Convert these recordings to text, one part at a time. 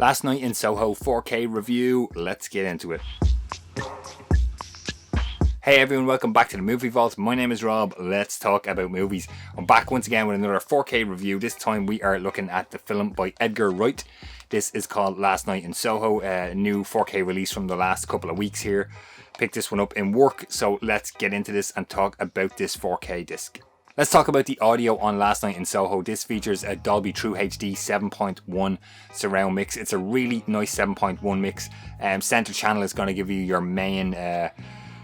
Last Night in Soho 4K review. Let's get into it. Hey everyone, welcome back to the Movie Vault. My name is Rob. Let's talk about movies. I'm back once again with another 4K review. This time we are looking at the film by Edgar Wright. This is called Last Night in Soho, a new 4K release from the last couple of weeks here. Picked this one up in work, so let's get into this and talk about this 4K disc. Let's talk about the audio on Last Night in Soho. This features a Dolby True HD 7.1 surround mix. It's a really nice 7.1 mix. Center channel is going to give you your main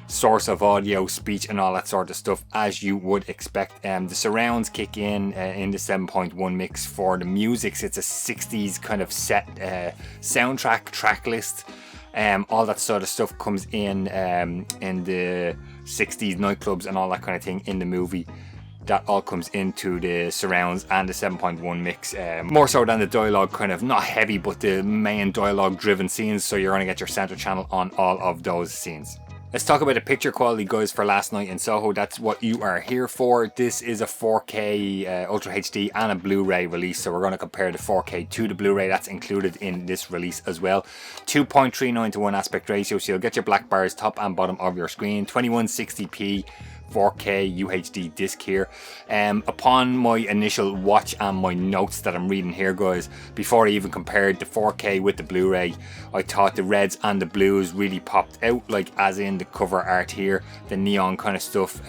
source of audio, speech and all that sort of stuff, as you would expect. The surrounds kick in the 7.1 mix. For the music, it's a 60s kind of set soundtrack track list. All that sort of stuff comes in the 60s nightclubs and all that kind of thing in the movie. That all comes into the surrounds and the 7.1 mix, more so than the dialogue, kind of not heavy, but the main dialogue driven scenes, so you're going to get your center channel on all of those scenes. Let's talk about the picture quality, guys, for Last Night in Soho. That's what you are here for. This is a 4K Ultra HD and a Blu Ray release, so we're going to compare the 4K to the Blu Ray. That's included in this release as well. 2.39 to 1 aspect ratio, so you'll get your black bars top and bottom of your screen. 2160p 4K UHD disc here. Upon my initial watch and my notes that I'm reading here, guys, before I even compared the 4K with the Blu-ray, I thought the reds and the blues really popped out, like as in the cover art here. The neon kind of stuff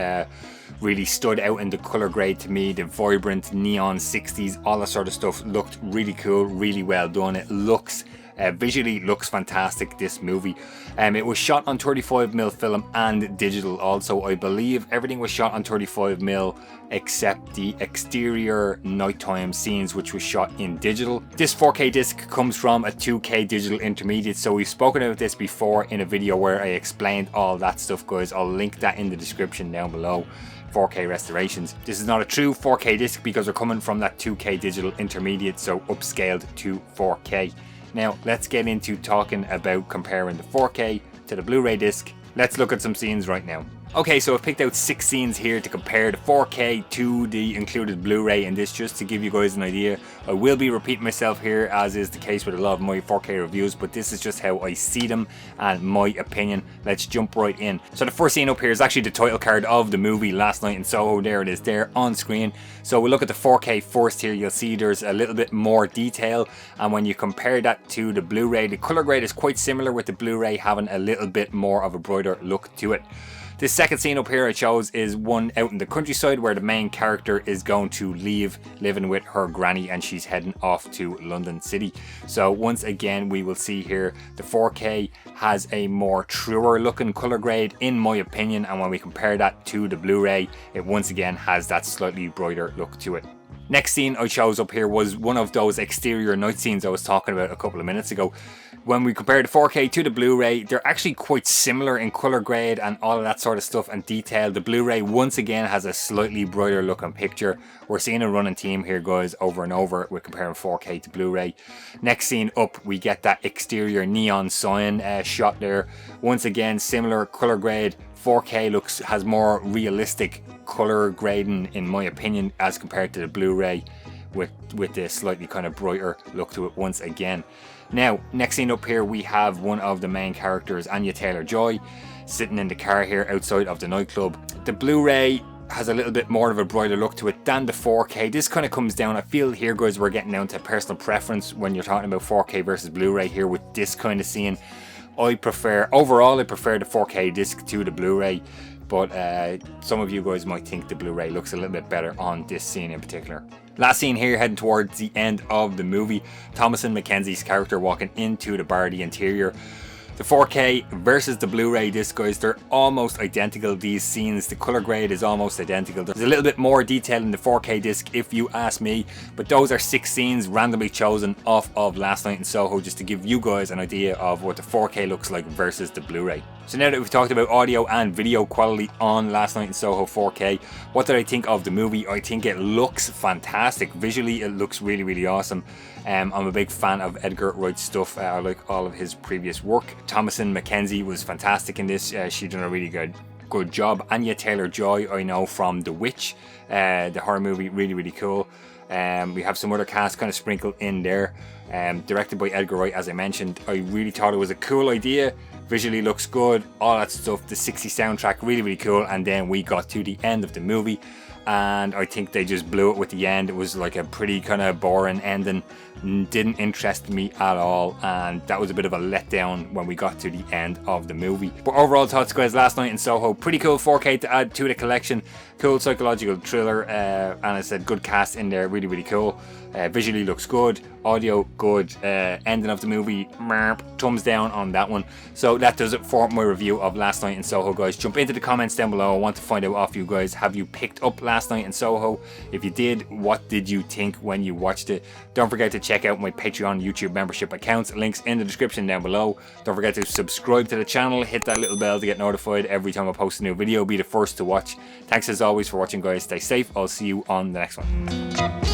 really stood out in the color grade to me. The vibrant neon 60s, all that sort of stuff looked really cool, really well done. It looks visually looks fantastic, this movie. It was shot on 35mm film and digital also. I believe everything was shot on 35mm except the exterior nighttime scenes, which was shot in digital. This 4K disc comes from a 2K digital intermediate, so we've spoken about this before in a video where I explained all that stuff, guys. I'll link that in the description down below. 4K restorations. This is not a true 4K disc because we're coming from that 2K digital intermediate, so upscaled to 4K. Now, let's get into talking about comparing the 4K to the Blu-ray disc. Let's look at some scenes right now. Okay, so I've picked out 6 scenes here to compare the 4K to the included Blu-ray in this, just to give you guys an idea. I will be repeating myself here, as is the case with a lot of my 4K reviews, but this is just how I see them and my opinion. Let's jump right in. So the first scene up here is actually the title card of the movie, Last Night in Soho. There it is there on screen. So we'll look at the 4K first here. You'll see there's a little bit more detail, and when you compare that to the Blu-ray, the color grade is quite similar, with the Blu-ray having a little bit more of a brighter look to it. This second scene up here I chose is one out in the countryside where the main character is going to leave living with her granny and she's heading off to London City. So once again we will see here the 4K has a more truer looking color grade in my opinion, and when we compare that to the Blu-ray, it once again has that slightly brighter look to it. Next scene I chose up here was one of those exterior night scenes I was talking about a couple of minutes ago. When we compare the 4K to the Blu-ray, they're actually quite similar in color grade and all of that sort of stuff and detail. The Blu-ray once again has a slightly brighter looking picture. We're seeing a running theme here, guys, over and over. We're comparing 4K to Blu-ray. Next scene up, we get that exterior neon sign shot there. Once again, similar color grade. 4K has more realistic color grading in my opinion as compared to the Blu-ray, with the slightly kind of brighter look to it once again. Now, next scene up here, we have one of the main characters, AnyaTaylorJoy, sitting in the car here outside of the nightclub. The Blu-ray has a little bit more of a brighter look to it than the 4K. This kind of comes down, I feel here, guys, we're getting down to personal preference when you're talking about 4K versus Blu-ray here with this kind of scene. Overall I prefer the 4K disc to the Blu-ray, but some of you guys might think the Blu-ray looks a little bit better on this scene in particular. Last scene here, heading towards the end of the movie. Thomasin McKenzie's character walking into the bar, the interior. The 4K versus the Blu-ray disc, guys, they're almost identical, these scenes. The color grade is almost identical. There's a little bit more detail in the 4K disc if you ask me, but those are 6 scenes randomly chosen off of Last Night in Soho just to give you guys an idea of what the 4K looks like versus the Blu-ray. So now that we've talked about audio and video quality on Last Night in Soho 4K, what did I think of the movie? I think it looks fantastic. Visually, it looks really, really awesome. I'm a big fan of Edgar Wright's stuff. I like all of his previous work. Thomasin McKenzie was fantastic in this. She done a really good job. Anya Taylor-Joy, I know from The Witch, the horror movie, really, really cool. We have some other cast kind of sprinkled in there. Directed by Edgar Wright, as I mentioned. I really thought it was a cool idea. Visually looks good, all that stuff. The 60s soundtrack, really, really cool. And then we got to the end of the movie, and I think they just blew it with the end. It was like a pretty kind of boring ending. Didn't interest me at all, and that was a bit of a letdown when we got to the end of the movie. But overall thoughts, guys, Last Night in Soho, pretty cool 4K to add to the collection. Cool psychological thriller, and I said good cast in there, really, really cool. Visually looks good, audio good, ending of the movie, thumbs down on that one. So that does it for my review of Last Night in Soho, guys. Jump into the comments down below. I want to find out off you guys, have you picked up Last Night in Soho? If you did, what did you think when you watched it? Don't forget to check out my Patreon, YouTube membership accounts, links in the description down below. Don't forget to subscribe to the channel, hit that little bell to get notified every time I post a new video, be the first to watch. Thanks as always for watching, guys. Stay safe, I'll see you on the next one.